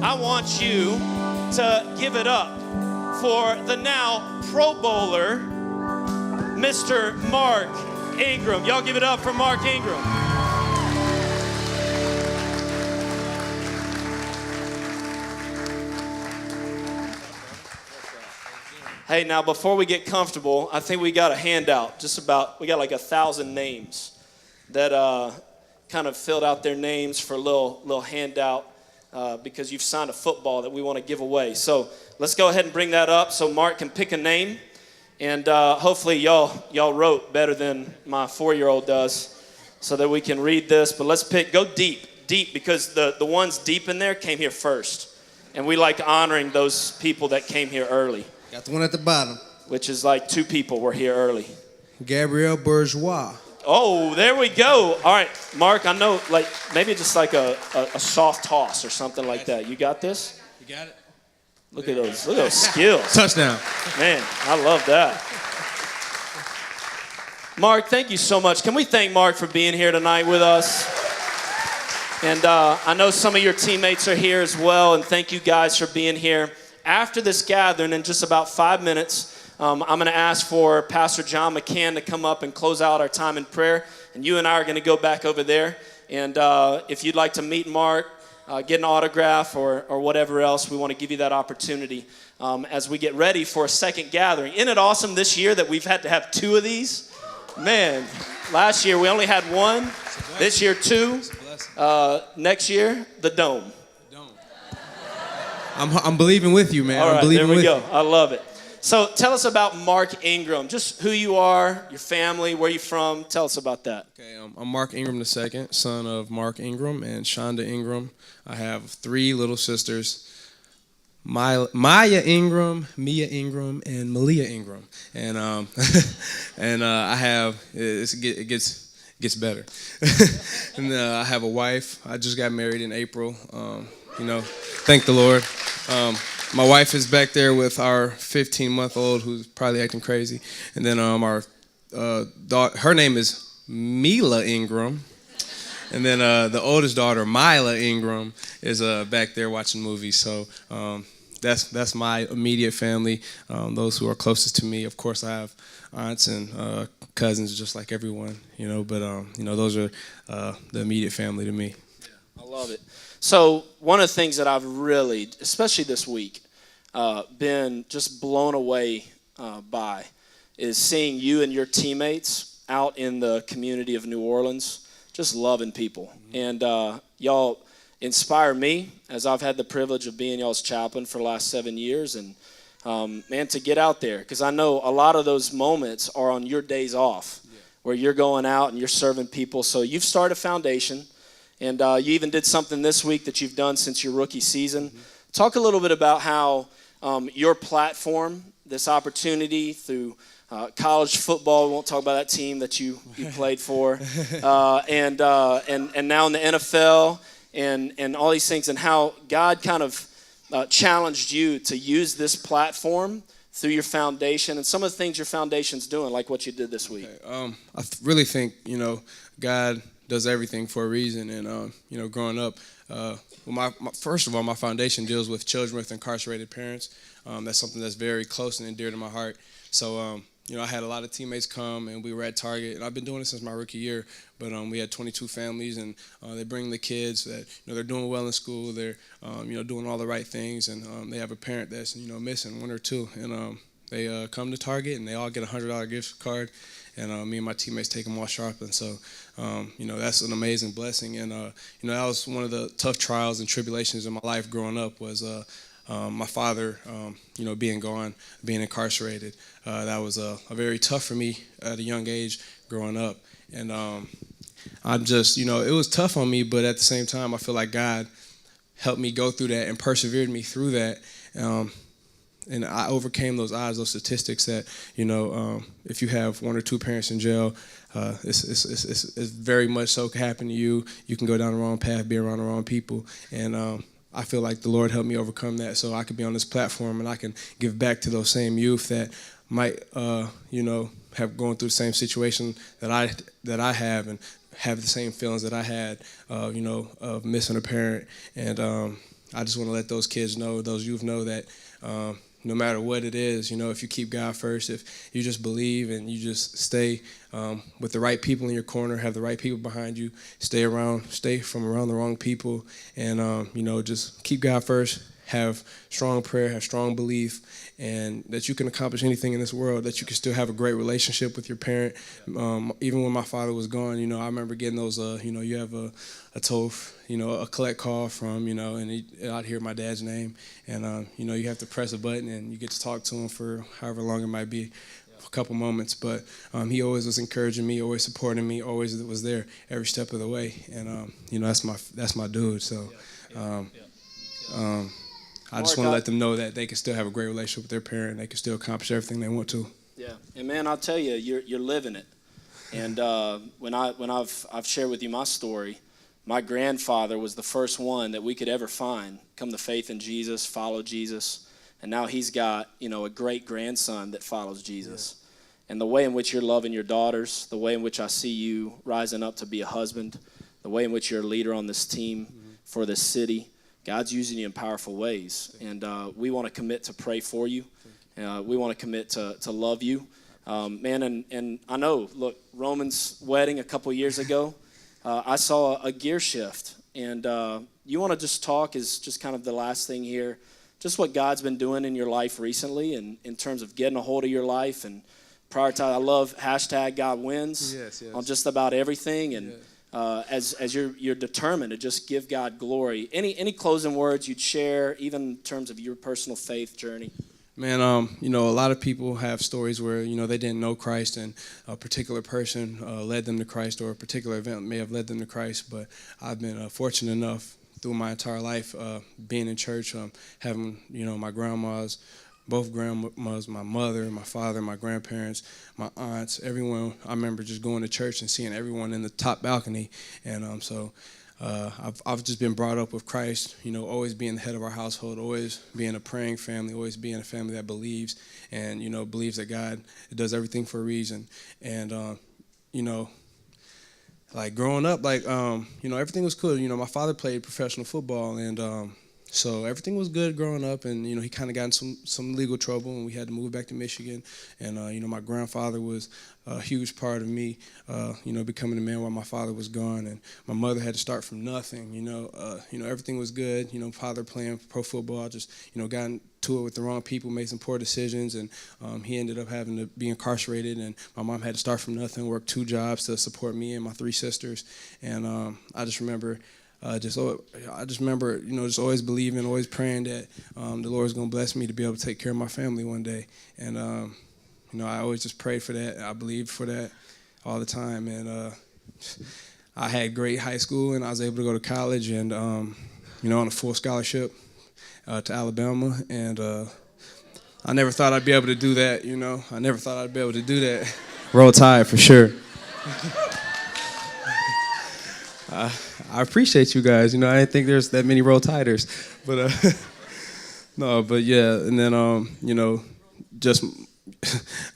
I want you to give it up for the now Pro Bowler, Mr. Mark Ingram. Y'all give it up for Mark Ingram. Hey, now before we get comfortable, I think we got a handout. We got like 1,000 names that kind of filled out their names for a little handout because you've signed a football that we want to give away. So let's go ahead and bring that up so Mark can pick a name. And hopefully y'all wrote better than my 4-year-old does so that we can read this. But let's go deep, because the ones deep in there came here first. And we like honoring those people that came here early. Got the one at the bottom. Which is like 2 people were here early. Gabrielle Bourgeois. Oh, there we go. All right, Mark, I know, like maybe just like a soft toss or something like that. You got this? You got it? Look at those skills. Touchdown. Man, I love that. Mark, thank you so much. Can we thank Mark for being here tonight with us? And I know some of your teammates are here as well, and thank you guys for being here. After this gathering, in just about 5 minutes, I'm going to ask for Pastor John McCann to come up and close out our time in prayer. And you and I are going to go back over there. And if you'd like to meet Mark, get an autograph or whatever else, we want to give you that opportunity as we get ready for a second gathering. Isn't it awesome this year that we've had to have 2 of these? Man, last year we only had 1. This year 2. Next year, the Dome. I'm believing with you, man. All right, I'm believing there we go. You. I love it. So tell us about Mark Ingram. Just who you are, your family, where you from. Tell us about that. Okay, I'm Mark Ingram II, son of Mark Ingram and Shonda Ingram. I have 3 little sisters, Maya Ingram, Mia Ingram, and Malia Ingram. And I have it gets better. And I have a wife. I just got married in April. Thank the Lord. My wife is back there with our 15-month-old who's probably acting crazy. And then our daughter, her name is Mila Ingram. And then the oldest daughter, Mila Ingram, is back there watching movies. So that's my immediate family, those who are closest to me. Of course, I have aunts and cousins just like everyone, but those are the immediate family to me. Yeah, I love it. So one of the things that I've really, especially this week, been just blown away by is seeing you and your teammates out in the community of New Orleans, just loving people. Mm-hmm. And y'all inspire me as I've had the privilege of being y'all's chaplain for the last 7 years. And, man, to get out there, because I know a lot of those moments are on your days off, where you're going out and you're serving people. So you've started a foundation. And you even did something this week that you've done since your rookie season. Mm-hmm. Talk a little bit about how your platform, this opportunity through college football, we won't talk about that team that you played for, and now in the NFL and all these things, and how God kind of challenged you to use this platform through your foundation and some of the things your foundation's doing, like what you did this week. Okay. I really think, God does everything for a reason. And, growing up, first of all, my foundation deals with children with incarcerated parents. That's something that's very close and dear to my heart. So, I had a lot of teammates come, and we were at Target. And I've been doing it since my rookie year. But we had 22 families, and they bring the kids that, they're doing well in school. They're, doing all the right things. And they have a parent that's, missing 1 or 2. And they come to Target, and they all get a $100 gift card. And me and my teammates take them all shopping. So, that's an amazing blessing. And, that was one of the tough trials and tribulations in my life growing up was my father, being gone, being incarcerated. That was very tough for me at a young age growing up. And I'm just, it was tough on me, but at the same time, I feel like God helped me go through that and persevered me through that. And I overcame those odds, those statistics that, if you have 1 or 2 parents in jail, it's very much so can happen to you. You can go down the wrong path, be around the wrong people. And I feel like the Lord helped me overcome that so I could be on this platform and I can give back to those same youth that might, have gone through the same situation that I have and have the same feelings that I had, of missing a parent. And I just want to let those kids know, those youth know that no matter what it is, if you keep God first, if you just believe and you just stay with the right people in your corner, have the right people behind you, stay from around the wrong people, and just keep God first, have strong prayer, have strong belief, and that you can accomplish anything in this world, that you can still have a great relationship with your parent. Even when my father was gone, I remember getting those, you have a TOEF, a collect call from, and I'd hear my dad's name, and, you have to press a button and you get to talk to him for however long it might be, a couple moments, but he always was encouraging me, always supporting me, always was there every step of the way, and, that's my dude, so I just want to let them know that they can still have a great relationship with their parent. They can still accomplish everything they want to. Yeah, and man, I'll tell you, you're living it. And when I've shared with you my story, my grandfather was the first one that we could ever find come to faith in Jesus, follow Jesus, and now he's got a great grandson that follows Jesus. Yeah. And the way in which you're loving your daughters, the way in which I see you rising up to be a husband, the way in which you're a leader on this team for this city. God's using you in powerful ways, and we want to commit to pray for you. We want to commit to love you. Man, and I know, look, Roman's wedding a couple years ago, I saw a gear shift, and you want to just talk is just kind of the last thing here, just what God's been doing in your life recently and in terms of getting a hold of your life and prioritize. I love #GodWins on just about everything, and as you're determined to just give God glory. Any closing words you'd share, even in terms of your personal faith journey? Man, a lot of people have stories where, they didn't know Christ and a particular person led them to Christ, or a particular event may have led them to Christ, but I've been fortunate enough through my entire life being in church, having, my grandmas, both grandmas, my mother, my father, my grandparents, my aunts, everyone. I remember just going to church and seeing everyone in the top balcony, and I've just been brought up with Christ, always being the head of our household, always being a praying family, always being a family that believes and, believes that God does everything for a reason. And, like growing up, everything was cool. My father played professional football, and so everything was good growing up, and he kind of got in some legal trouble, and we had to move back to Michigan. And my grandfather was a huge part of me, becoming a man while my father was gone, and my mother had to start from nothing. Everything was good. Father playing pro football, I just got into it with the wrong people, made some poor decisions, and he ended up having to be incarcerated. And my mom had to start from nothing, work 2 jobs to support me and my 3 sisters. And I just remember. Just always believing, always praying that the Lord's going to bless me to be able to take care of my family one day. And, I always just prayed for that. I believed for that all the time. And I had great high school, and I was able to go to college and, on a full scholarship to Alabama. And I never thought I'd be able to do that, I never thought I'd be able to do that. Roll Tide for sure. I appreciate you guys. I didn't think there's that many Roll Tiders, but no, but yeah. And then just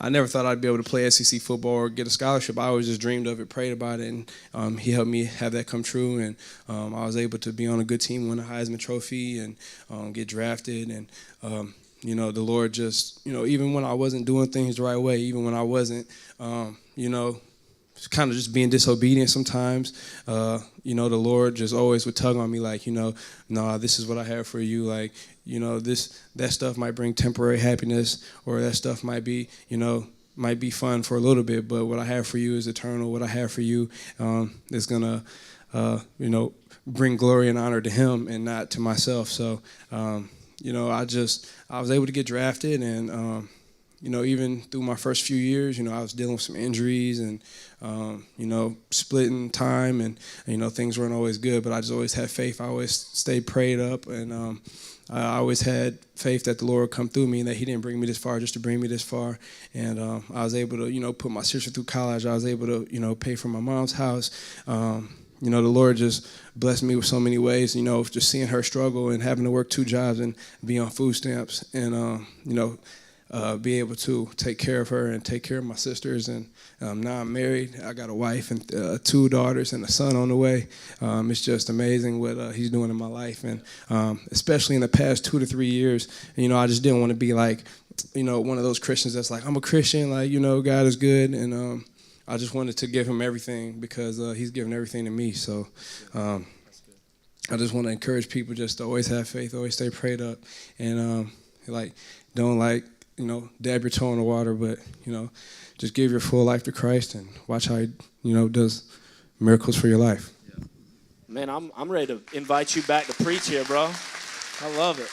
I never thought I'd be able to play SEC football or get a scholarship. I always just dreamed of it, prayed about it, and he helped me have that come true. And I was able to be on a good team, win a Heisman Trophy, and get drafted. And the Lord just even when I wasn't doing things the right way, even when I wasn't kind of just being disobedient sometimes, the Lord just always would tug on me like, nah, this is what I have for you. Like, that stuff might bring temporary happiness, or that stuff might be fun for a little bit, but what I have for you is eternal. What I have for you is going to, bring glory and honor to him and not to myself. So, I was able to get drafted, and, even through my first few years, I was dealing with some injuries and, splitting time, and, things weren't always good, but I just always had faith. I always stayed prayed up, and I always had faith that the Lord would come through me and that he didn't bring me this far just to bring me this far. And I was able to, put my sister through college. I was able to, pay for my mom's house. The Lord just blessed me with so many ways, just seeing her struggle and having to work 2 jobs and be on food stamps. And, be able to take care of her and take care of my sisters. And now I'm married. I got a wife and 2 daughters and a son on the way. It's just amazing what he's doing in my life. And especially in the past 2 to 3 years, I just didn't want to be like, one of those Christians that's like, I'm a Christian, like, God is good. And I just wanted to give him everything because he's given everything to me. So I just want to encourage people just to always have faith, always stay prayed up, and don't dab your toe in the water, but just give your full life to Christ and watch how he does miracles for your life. Man, I'm ready to invite you back to preach here, bro. I love it.